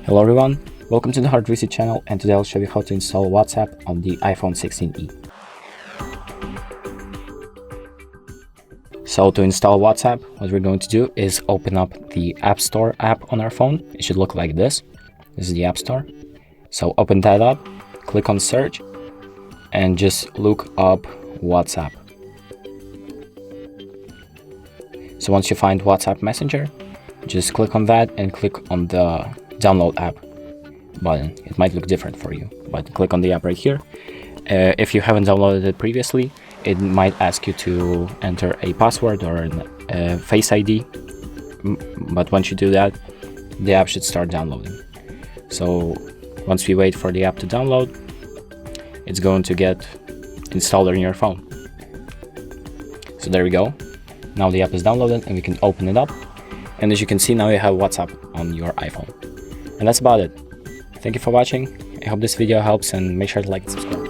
Hello everyone, welcome to the HardReset channel, and today I'll show you how to install WhatsApp on the iPhone 16e. So to install WhatsApp, what we're going to do is open up the App Store app on our phone. It should look like this. This is the App Store. So open that up, click on search, and just look up WhatsApp. So once you find WhatsApp Messenger, just click on that and click on the download app button. It might look different for you, but click on the app right here. If you haven't downloaded it previously, it might ask you to enter a password or a Face ID, but once you do that, the app should start downloading. So once we wait for the app to download, it's going to get installed on your phone. So there we go. Now the app is downloaded and we can open it up. And as you can see, now you have WhatsApp on your iPhone. And that's about it. Thank you for watching. I hope this video helps, and make sure to like and subscribe.